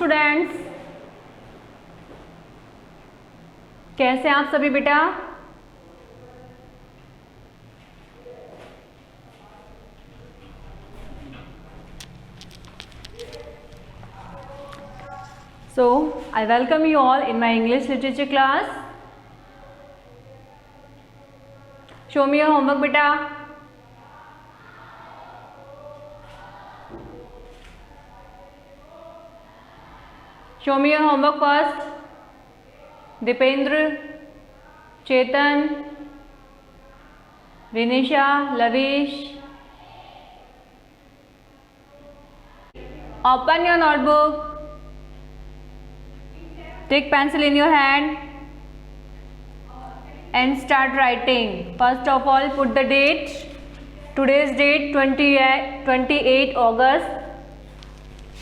Students, कैसे हैं आप सभी बेटा? So, I welcome you all in my English literature class. Show me your homework beta. Show me your homework first. Dipendra, Chetan, Vinisha, Lavish. Open your notebook. Take pencil in your hand and start writing. First of all, put the date. Today's date 28 August.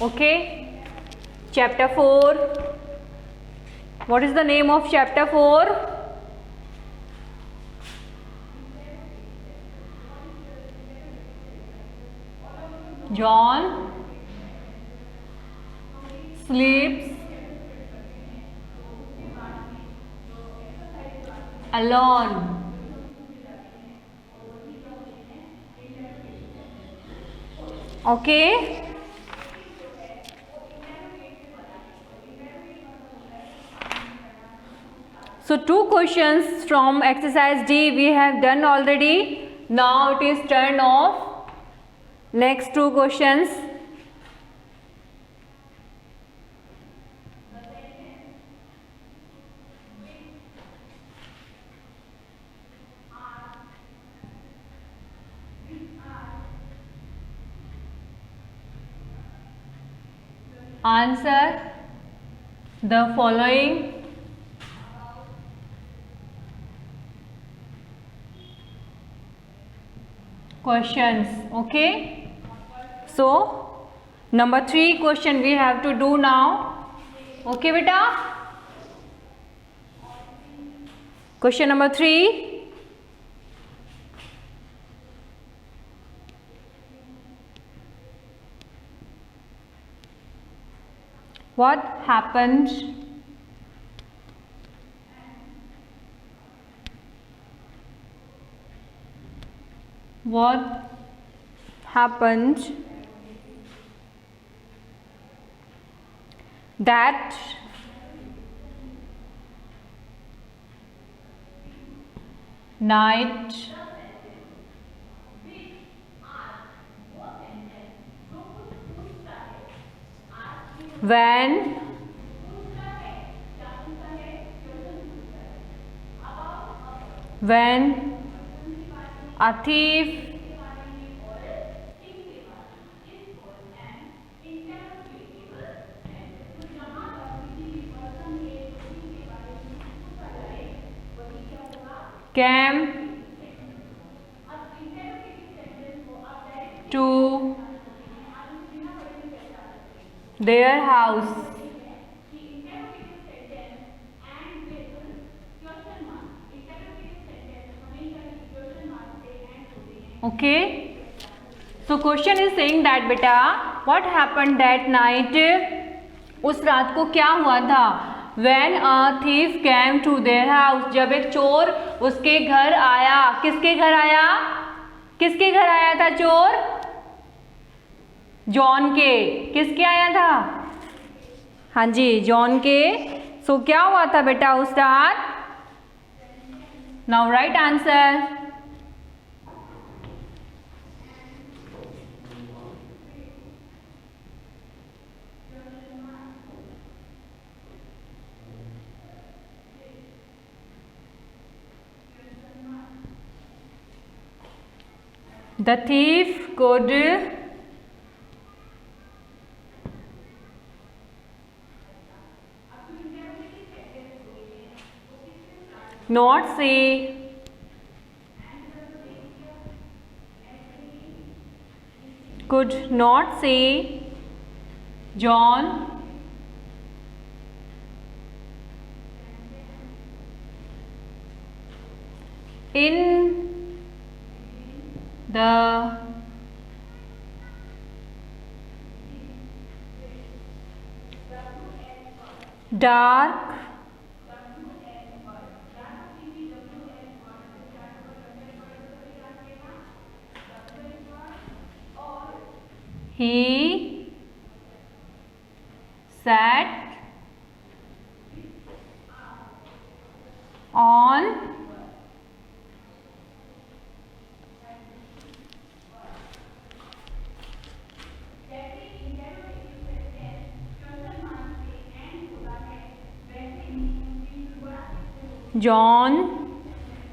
Okay. Chapter 4. What is the name of chapter 4? John sleeps alone. Okay. So 2 questions from exercise D we have done already. Now it is turn of next 2 questions. Answer the following questions. Okay. So number 3 question we have to do now. Okay beta. Question number 3. What happened that night when a thief came to their house. Okay. So question is saying that beta, what happened that night? उस रात को क्या हुआ था? When a thief came to their house, जब एक चोर उसके घर आया. किसके घर आया? किसके घर आया था चोर? जॉन के. किसके आया था? हाँ जी, जॉन के. सो क्या हुआ था बेटा उस रात? Now right answer. The thief could not see John in the dark he sat on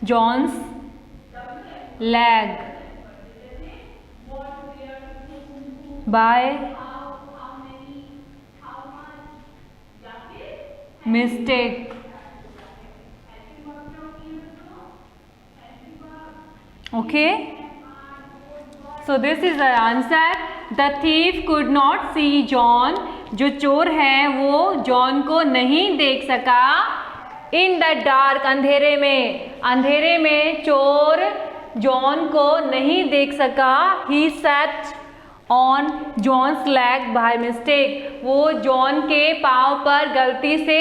John's leg by mistake. Okay, so this is the answer. The thief could not see John. जो चोर है वो John को नहीं देख सका. In the dark, अंधेरे में चोर जॉन को नहीं देख सका. He sat on John's leg by mistake. वो जॉन के पाँव पर गलती से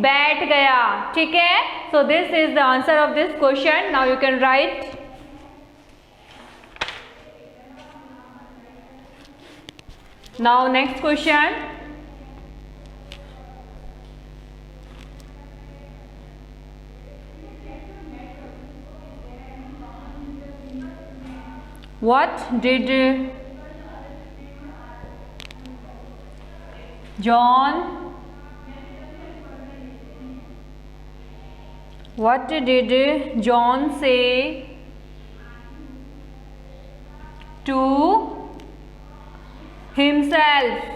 बैठ गया. ठीक है, so this is the answer of this question. Now you can write. Now next question. What did John say to himself?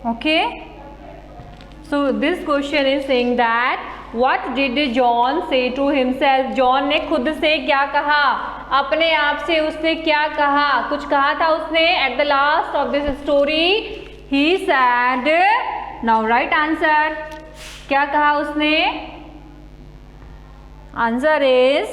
Okay, so this question is saying that what did John say to himself? John ने खुद से क्या कहा, अपने आप से उसने क्या कहा, कुछ कहा था उसने. At the last of this story he said, now right answer. क्या कहा उसने? Answer is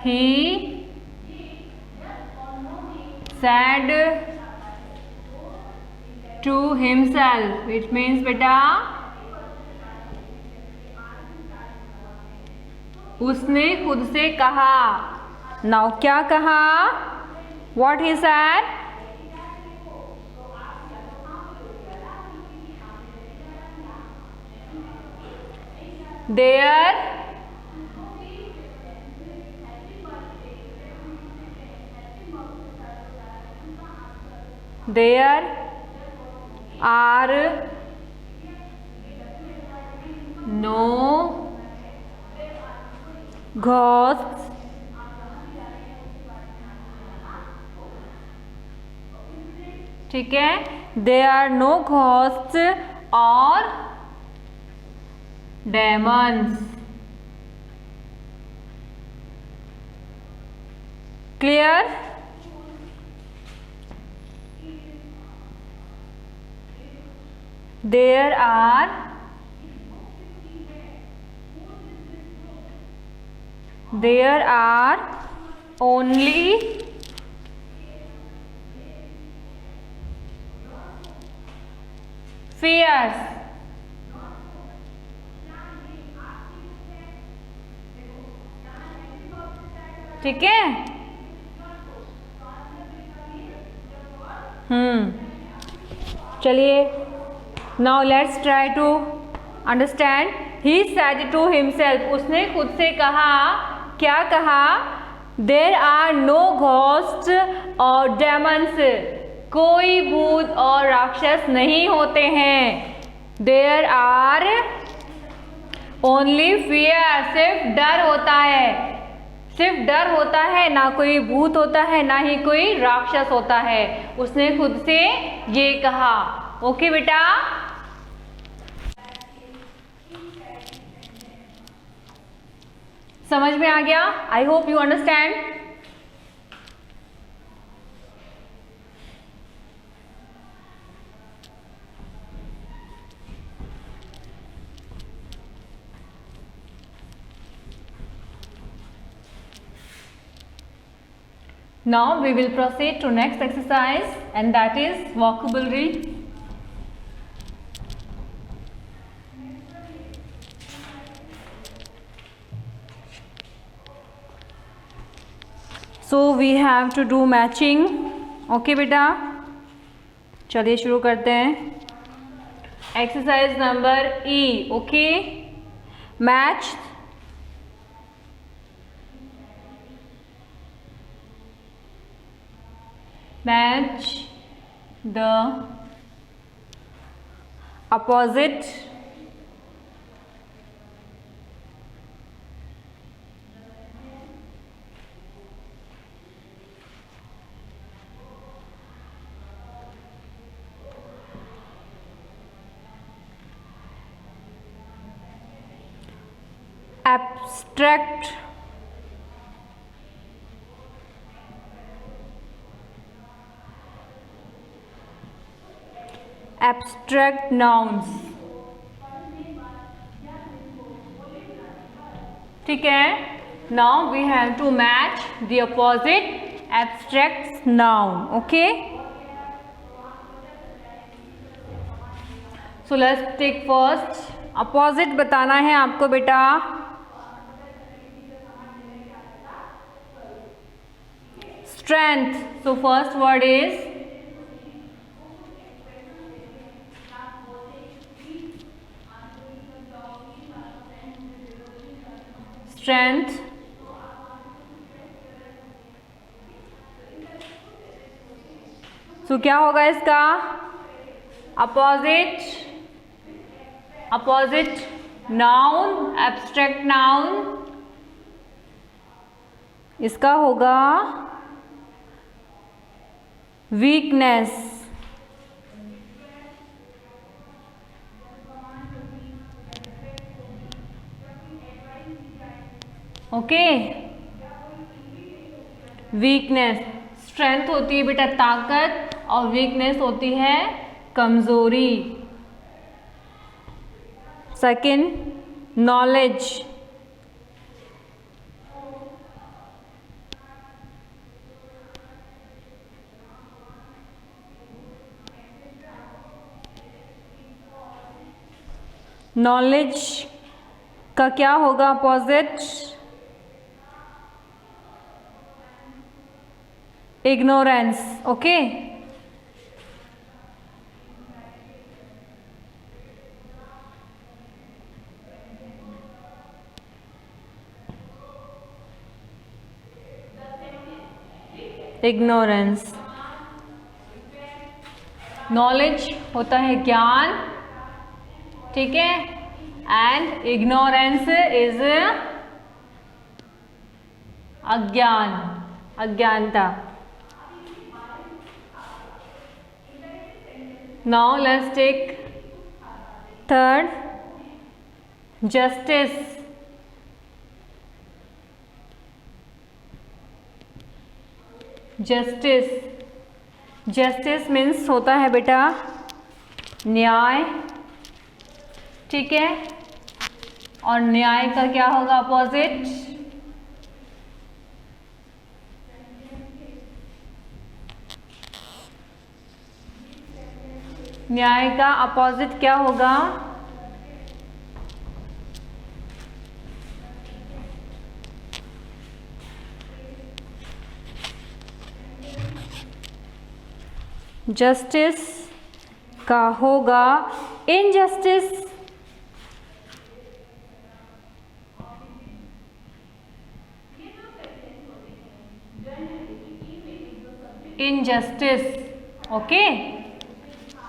he said to himself. It means बेटा उसने खुद से कहा. नाउ क्या कहा? What he said? There are no ghosts ठीक है. There are no ghosts or demons. Clear? There are only fears. ठीक है. चलिए, now let's try to understand. He said to himself, उसने खुद से कहा. क्या कहा? There are no ghosts or demons. कोई भूत और राक्षस नहीं होते हैं. There are only fear. सिर्फ डर होता है. सिर्फ डर होता है, ना कोई भूत होता है, ना ही कोई राक्षस होता है. उसने खुद से ये कहा. ओके बेटा, समझ में आ गया? I hope you understand. Now we will proceed to next exercise, and that is vocabulary. So we have to do matching. Okay बेटा, चलिए शुरू करते हैं. Exercise number E. Okay, match the opposite abstract nouns. ठीक है. Now we have to match the opposite abstract noun. Okay, so let's take first. opposite बताना है आपको बेटा. Strength. So first word is strength. So क्या होगा इसका opposite noun, abstract noun. इसका होगा weakness. Okay, weakness. स्ट्रेंथ होती है बेटा ताकत, और वीकनेस होती है कमजोरी. Second, knowledge. नॉलेज का क्या होगा opposite? Ignorance. Okay, ignorance. Knowledge होता है ज्ञान, ठीक है, एंड इग्नोरेंस इज अज्ञान, अज्ञानता. Now let's take third, justice. Justice, justice means होता है बेटा न्याय, ठीक है, और न्याय का क्या होगा अपोजिट? न्याय का अपोजिट क्या होगा? जस्टिस का होगा इनजस्टिस. इनजस्टिस. ओके,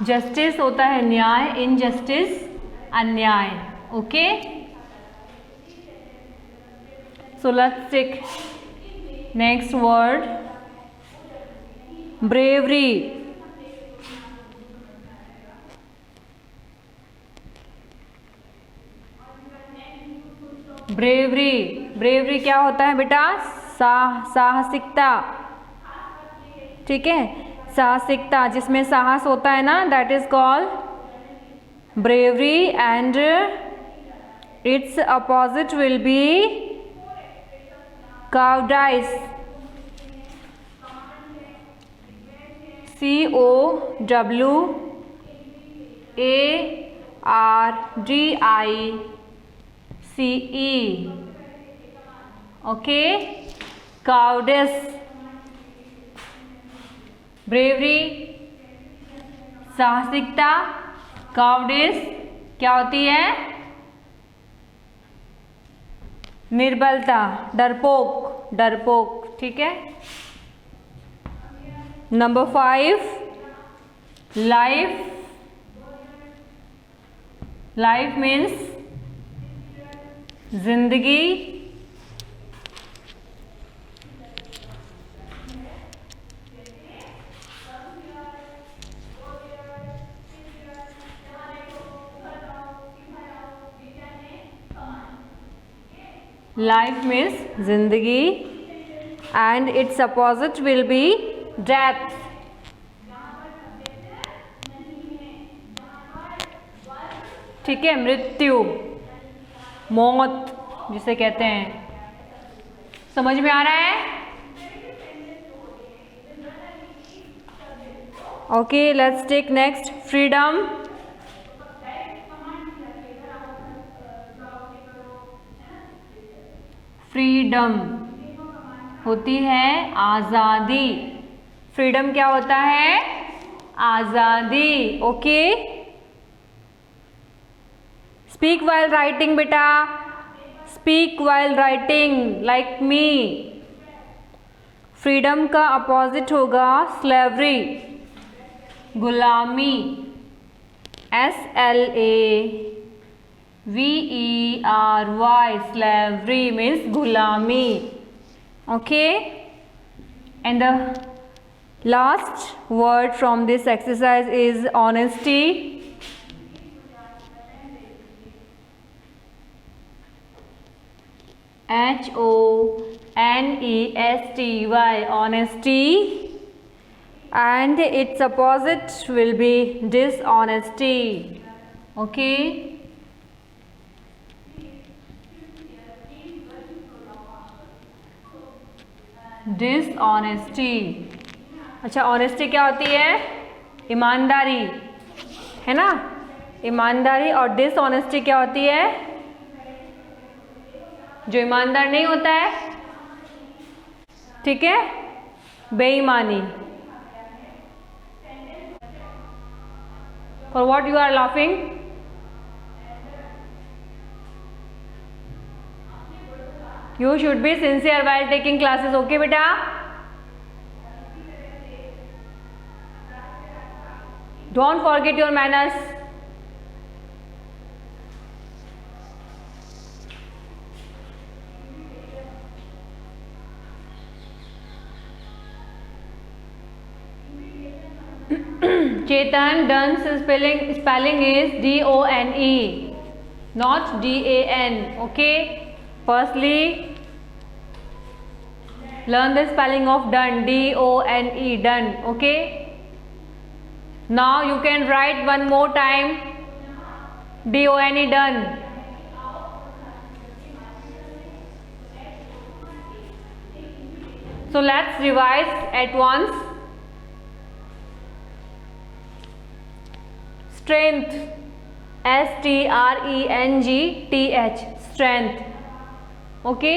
जस्टिस होता है न्याय, इनजस्टिस अन्याय. Okay, so let's take next word, bravery. Bravery, bravery क्या होता है बेटा? साहसिकता, ठीक है, साहसिकता, जिसमें साहस होता है ना, that is called bravery. And its opposite will be cowardice. COWARDICE. Okay. Cowardice, bravery, साहसिकता. काउडिस क्या होती है? निर्बलता, डरपोक, डरपोक. ठीक है. Number 5, life. लाइफ मीन्स जिंदगी. Life means जिंदगी and its opposite will be death. ठीक है. मृत्यु, मौत जिसे कहते हैं. समझ में आ रहा है? Okay, let's take next. Freedom. Freedom होती है आज़ादी. फ्रीडम क्या होता है? आज़ादी. ओके. स्पीक वाइल राइटिंग बेटा. Speak while writing like me. Freedom का अपोजिट होगा स्लेवरी, गुलामी. SLAVERY, slavery means gulami. Okay. And the last word from this exercise is honesty. HONESTY, honesty. And its opposite will be dishonesty. Okay. Dishonesty. अच्छा, honesty क्या होती है? ईमानदारी, है ना. ईमानदारी. और डिसऑनेस्टी क्या होती है? जो ईमानदार नहीं होता है. ठीक है. बेईमानी. For what you are laughing? You should be sincere while taking classes. Okay beta. Don't forget your manners. Chetan, Duns spelling is DONE, not DAN. Okay. Firstly, learn the spelling of done. DONE, done. Okay. Now you can write one more time. DONE, done. So let's revise at once. Strength. STRENGTH. Strength. Okay.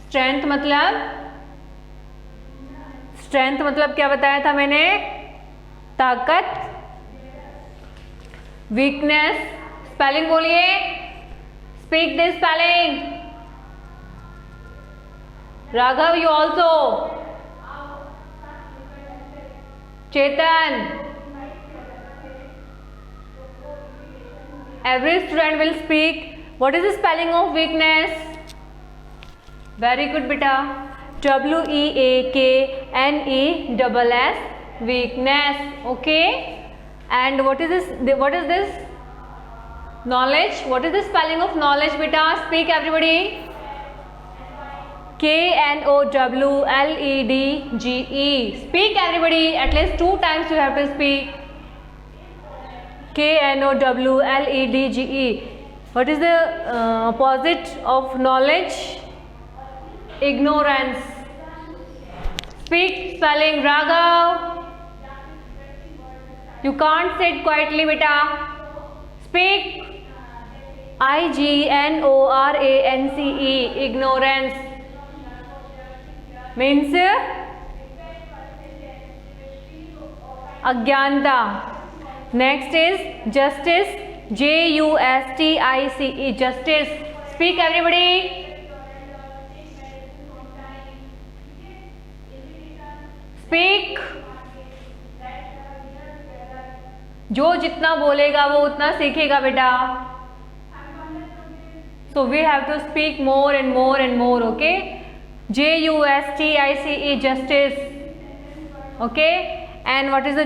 Strength मतलब क्या बताया था मैंने? ताकत. Weakness. Spelling बोलिए. Speak the spelling. Raghav, you also. Chetan. Every student will speak. What is the spelling of weakness? Very good beta. WEAKNESS, weakness. Okay. And what is this? What is this? Knowledge. What is the spelling of knowledge beta? Speak everybody. KNOWLEDGE. Speak everybody. At least 2 times you have to speak. KNOWLEDGE. What is the opposite of knowledge? Ignorance. Speak spelling. Raghav. You can't sit quietly, beta. Speak. ignorance. Ignorance means अज्ञानता. Next is justice. justice. Justice. Speak everybody. Speak. जो जितना बोलेगा वो उतना सीखेगा बेटा. So we have to speak more and more and more. Okay. justice. Justice. Okay. And what is the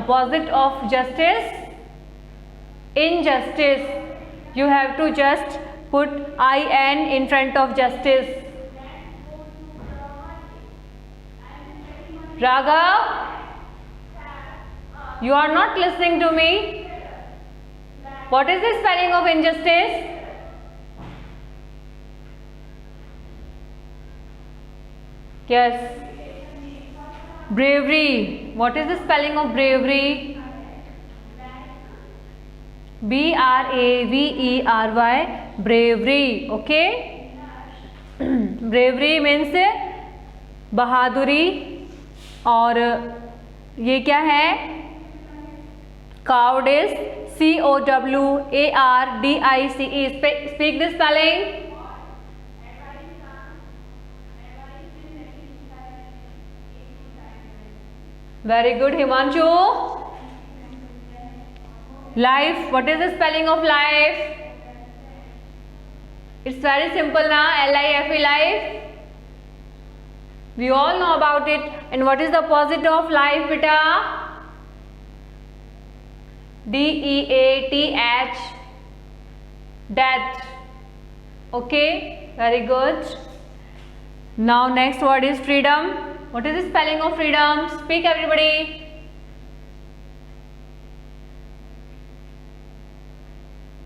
opposite of justice? Injustice. You have to just put in in front of justice. Raghav, you are not listening to me. What is the spelling of injustice? Yes. Bravery. What is the spelling of bravery? bravery. Bravery. Okay. Bravery means बहादुरी. और ये क्या है? cowardice. cowardice. Speak the spelling. Very good, Himanshu. Life. What is the spelling of life? It's very simple na. life. Life. We all know about it. And what is the opposite of life, beta? death. Death. Okay. Very good. Now next word is freedom. What is the spelling of freedom? Speak everybody.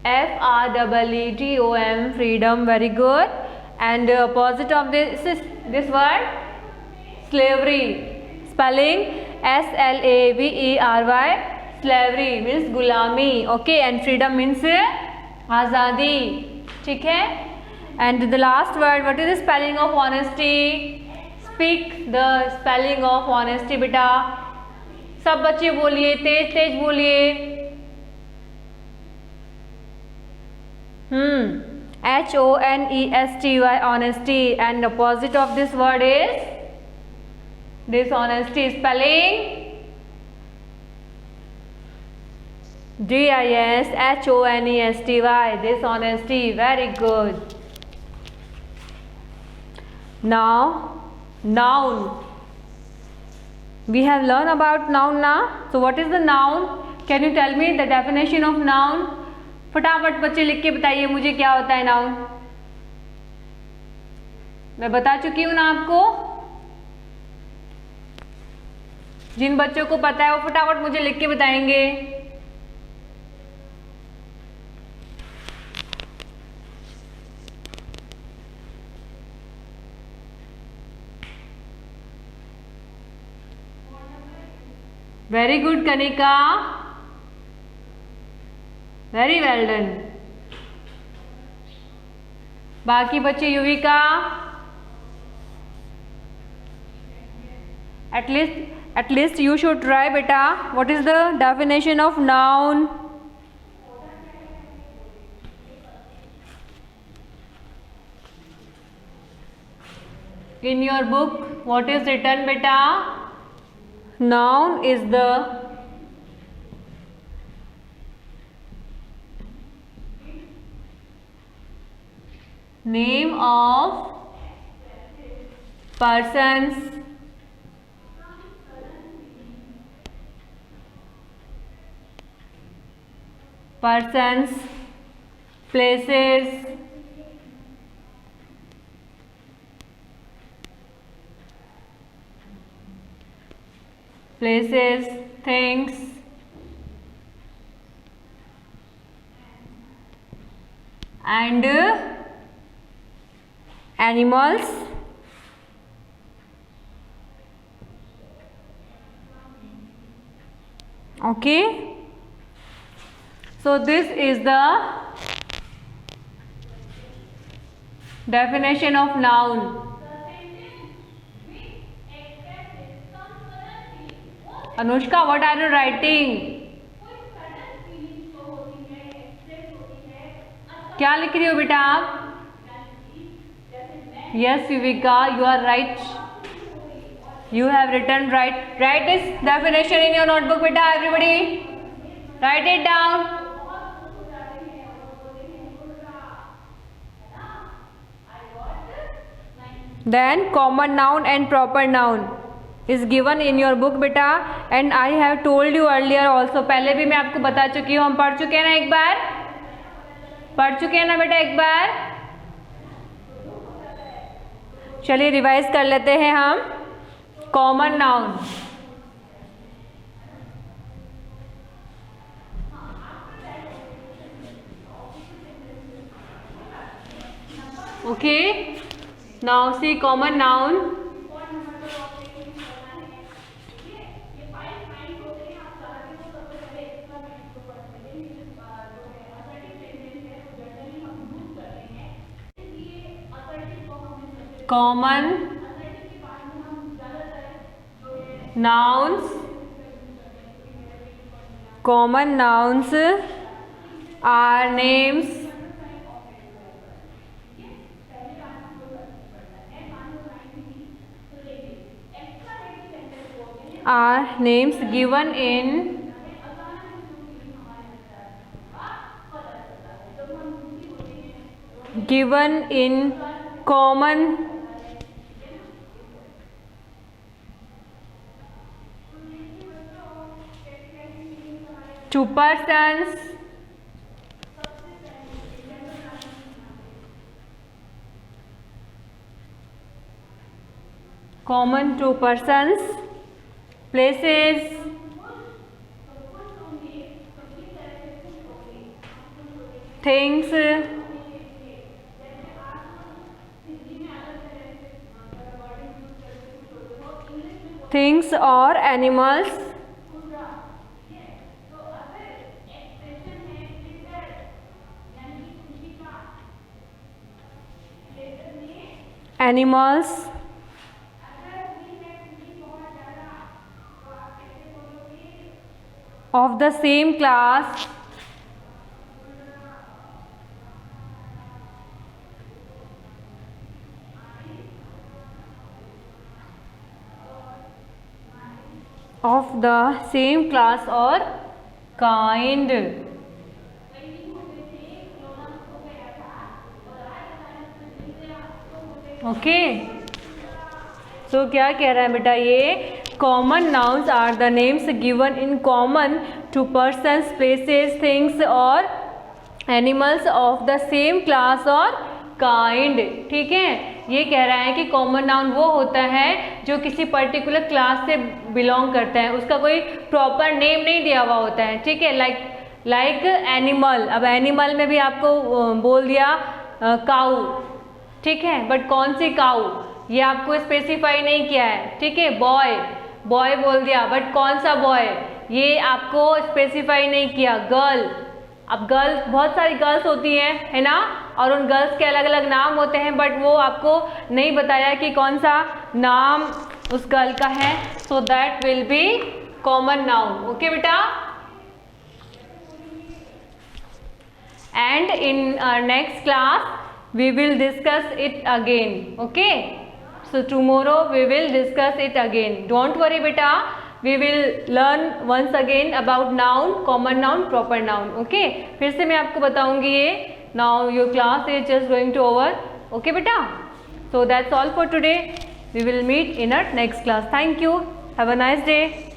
freedom. Freedom. Very good. And opposite of this is this word? Slavery. Spelling slavery. Slavery means gulami. Okay. And freedom means azadi. ठीक है. And the last word, what is the spelling of honesty? Speak the spelling of honesty, बेटा. सब बच्चे बोलिए, तेज तेज बोलिए. honesty. Honesty. And the opposite of this word is dishonesty. Spelling dishonesty. Dishonesty. Very good. Now noun. We have learned about noun now. So what is the noun? Can you tell me the definition of noun? फटाफट बच्चे लिख के बताइए मुझे क्या होता है noun. मैं बता चुकी हूं ना आपको. जिन बच्चों को पता है वो फटाफट मुझे लिख के बताएंगे. Very good Kanika. Very well done. बाकी बच्चे Yuvika. At least you should try beta. What is the definition of noun? In your book, what is written beta? Noun is the name of persons, places, things, and animals, Okay, so this is the definition of noun. Anushka, what are you writing? क्या लिख रही हो बेटा आप? Yes, Yuvika, you are right. You have written right. Write this definition in your notebook, beta. Everybody, write it down. Then common noun and proper noun is given in your book, beta. And I have told you earlier also. पहले भी मैं आपको बता चुकी हूँ. हम पढ़ चुके हैं ना एक बार? पढ़ चुके हैं ना बेटा एक बार? चलिए रिवाइज कर लेते हैं हम. Common noun, okay. Now see common noun. Common nouns, common nouns are names given in common to persons common to persons, places, things, or animals. Animals of the same class or kind. Okay, so क्या कह रहा है बेटा ये? Common nouns are the names given in common to persons, places, things और animals of the same class or kind. ठीक है, ये कह रहा है कि कॉमन नाउन वो होता है जो किसी पर्टिकुलर क्लास से बिलोंग करता है, उसका कोई प्रॉपर नेम नहीं दिया हुआ होता है. ठीक है, लाइक एनिमल. अब एनिमल में भी आपको बोल दिया काऊ. ठीक है, बट कौन सी काऊ ये आपको स्पेसिफाई नहीं किया है. ठीक है, बॉय बोल दिया, बट कौन सा बॉय ये आपको स्पेसिफाई नहीं किया. गर्ल, अब गर्ल्स, बहुत सारी गर्ल्स होती हैं, है ना, और उन गर्ल्स के अलग अलग नाम होते हैं, बट वो आपको नहीं बताया कि कौन सा नाम उस गर्ल का है. So that will be common noun. Okay बेटा, and in next class we will discuss it again. Okay, so tomorrow we will discuss it again. Don't worry beta, we will learn once again about noun, common noun, proper noun. Okay, फिर से मैं आपको बताऊंगी ये. Now your class is just going to over. Okay beta, so that's all for today. We will meet in our next class. Thank you, have a nice day.